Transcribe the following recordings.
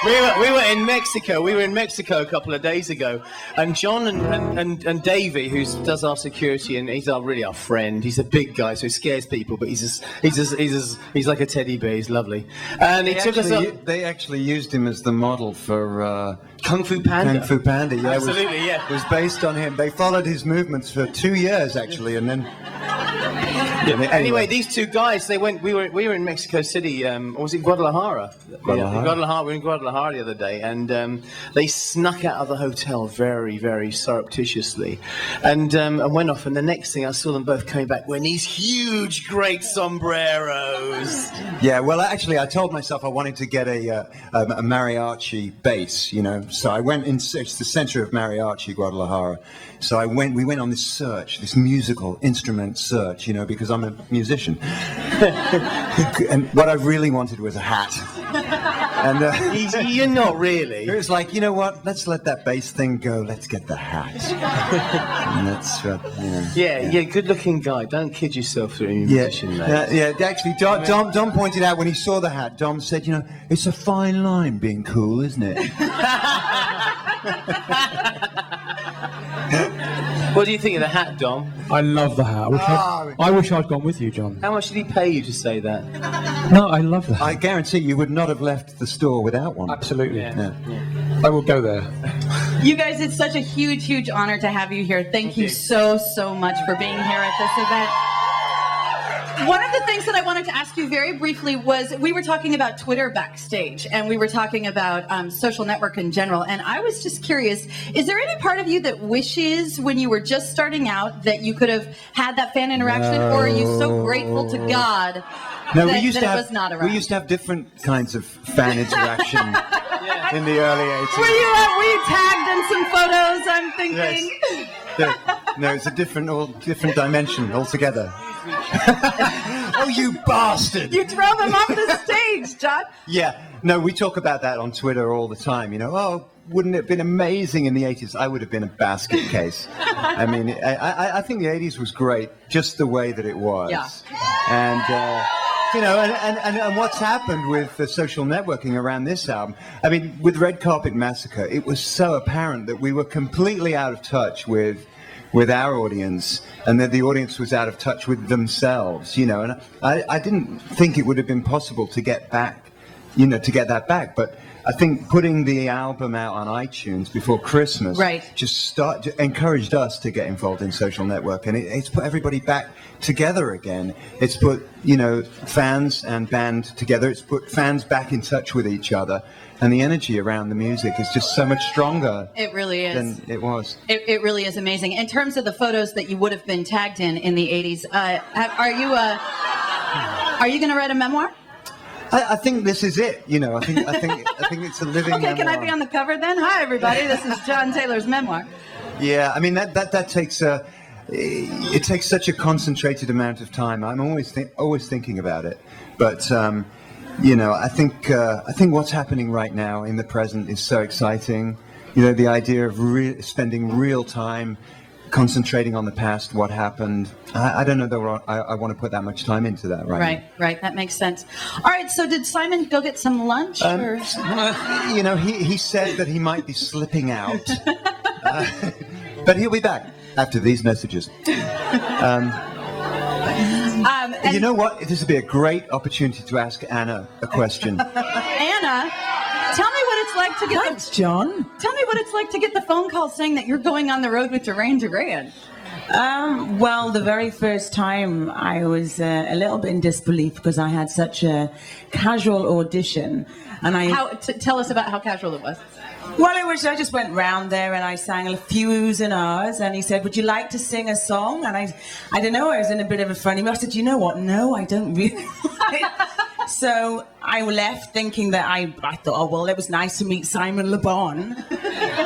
We were in Mexico. We were in Mexico a couple of days ago, and John and Davey, who does our security, and he's really our friend. He's a big guy, so he scares people, but he's like a teddy bear. He's lovely. And they actually used him as the model for Kung Fu Panda. Kung Fu Panda, yeah. Absolutely, It was based on him. They followed his movements for 2 years, actually, and then... Anyway, these two guys, we were in Mexico City, or was it Guadalajara? Guadalajara. We were in Guadalajara the other day, and they snuck out of the hotel very, very surreptitiously, and went off. And the next thing I saw them both coming back wearing these huge, great sombreros. Yeah, well, actually, I told myself I wanted to get a mariachi bass, you know. So I went it's the center of mariachi, Guadalajara. So we went on this search, this musical instrument search, you know, because I'm a musician. And what I really wanted was a hat. And you're not really. It was like, you know what? Let's let that bass thing go. Let's get the hat. And that's yeah, good-looking guy. Don't kid yourself through your musician, mate. Yeah. Actually, Dom pointed out when he saw the hat. Dom said, you know, it's a fine line being cool, isn't it? What do you think of the hat, Dom? I love the hat. I wish I'd gone with you, John. How much did he pay you to say that? No, I love the hat. I guarantee you would not have left the store without one. Absolutely. Yeah. I will go there. You guys, it's such a huge, huge honor to have you here. Thank you so, so much for being here at this event. One of the things that I wanted to ask you very briefly was, we were talking about Twitter backstage, and we were talking about social network in general, and I was just curious, is there any part of you that wishes when you were just starting out that you could have had that fan interaction, or are you so grateful to God that it was not around? We used to have different kinds of fan interaction in the early 80s. Were you tagged in some photos, I'm thinking? Yes. No, it's a different dimension altogether. Oh, you bastard! You drove him off the stage, John. Yeah, no, we talk about that on Twitter all the time. You know, oh, wouldn't it have been amazing in the 80s? I would have been a basket case. I mean, I think the 80s was great, just the way that it was. Yeah. And you know, and what's happened with the social networking around this album? I mean, with Red Carpet Massacre, it was so apparent that we were completely out of touch with our audience, and that the audience was out of touch with themselves, you know, and I didn't think it would have been possible to get that back, but I think putting the album out on iTunes before Christmas just encouraged us to get involved in social network, and it's put everybody back together again. It's put, you know, fans and band together. It's put fans back in touch with each other. And the energy around the music is just so much stronger. It really is. Than it was. It really is amazing. In terms of the photos that you would have been tagged in the 80s, are you going to write a memoir? I think this is it. You know, I think it's a living memoir. Can I be on the cover then? Hi, everybody. This is John Taylor's memoir. Yeah, I mean that takes it takes such a concentrated amount of time. I'm always thinking about it, but. You know, I think what's happening right now in the present is so exciting. You know, the idea of spending real time concentrating on the past, what happened. I don't know that I want to put that much time into that right now. Right. That makes sense. All right, so did Simon go get some lunch? You know, he said that he might be slipping out. But he'll be back after these messages. You know what? This would be a great opportunity to ask Anna a question. Anna, tell me what it's like to get John. Tell me what it's like to get the phone call saying that you're going on the road with Duran Duran. Well, the very first time I was a little bit in disbelief because I had such a casual audition, and tell us about how casual it was. Well, I just went round there and I sang a few oohs and ahs, and he said, "Would you like to sing a song?" And I don't know, I was in a bit of a funny mood. I said, "You know what? No, I don't really." So I left thinking that I thought, oh, well, it was nice to meet Simon Le Bon,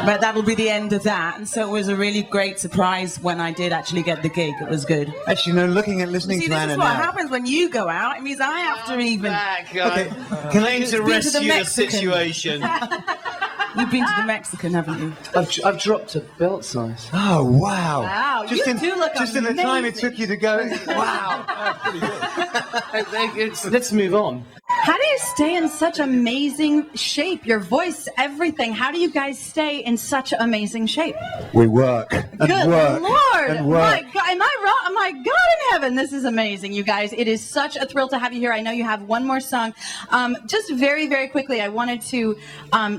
but that'll be the end of that. And so it was a really great surprise when I did actually get the gig. It was good. Actually, no, listening to Anna now. This is what happens when you go out. It means I have to even... Okay, can I to rescue the situation? You've been to the Mexican, haven't you? I've dropped a belt size. Oh, wow. Wow, just you do look just amazing. in the time it took you to go. Wow. Let's move on. How do you stay in such amazing shape? Your voice, everything. How do you guys stay in such amazing shape? We work and Good work Lord! and work. My God, am I wrong? Oh my God in heaven, this is amazing, you guys. It is such a thrill to have you here. I know you have one more song. Just very, very quickly, I wanted to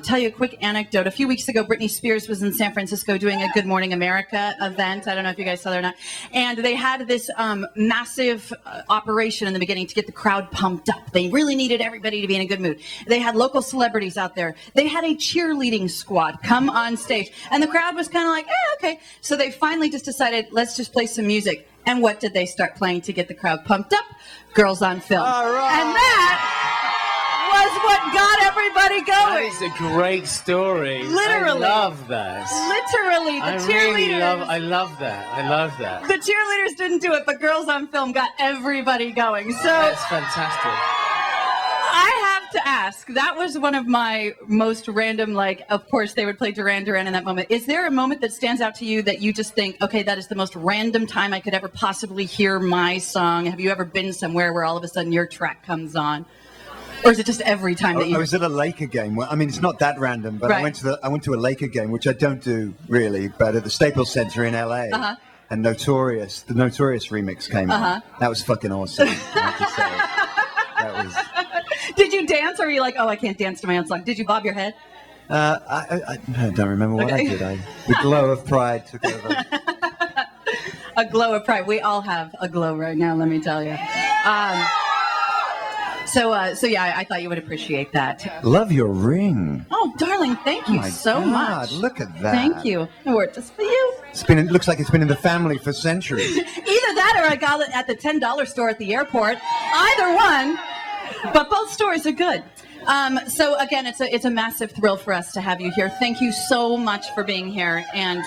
tell you a quick anecdote. A few weeks ago, Britney Spears was in San Francisco doing a Good Morning America event. I don't know if you guys saw that or not. And they had this massive operation in the beginning to get the crowd pumped up. They really needed everybody to be in a good mood. They had local celebrities out there. They had a cheerleading squad come on stage. And the crowd was kind of like, okay. So they finally just decided, let's just play some music. And what did they start playing to get the crowd pumped up? Girls on Film. All right. And that was what got everybody That going. is a great story. Literally. I love that. Literally, the I cheerleaders. really love that. I love that. The cheerleaders didn't do it, but Girls on Film got everybody going. So That's fantastic. I have to ask, that was one of my most random, like, of course they would play Duran Duran in that moment. Is there a moment that stands out to you that you just think, okay, that is the most random time I could ever possibly hear my song? Have you ever been somewhere where all of a sudden your track comes on? Or is it just every time that you... I was at a Laker game. Well, I mean, it's not that random, but Right. I went to a Laker game, which I don't do really, but at the Staples Center in LA. Uh-huh. And the Notorious remix came on. That was fucking awesome. I have to say. That was... Did you dance, or were you like, oh, I can't dance to my own song? Did you bob your head? I don't remember what I did. The glow of pride took over. A glow of pride. We all have a glow right now, let me tell you. So yeah, I thought you would appreciate that. Love your ring. Oh, darling, thank you My so God, much. look at that. Thank you. I wore it just for you. It looks like it's been in the family for centuries. Either that or I got it at the $10 store at the airport. Either one. But both stores are good. So again, it's a massive thrill for us to have you here. Thank you so much for being here. And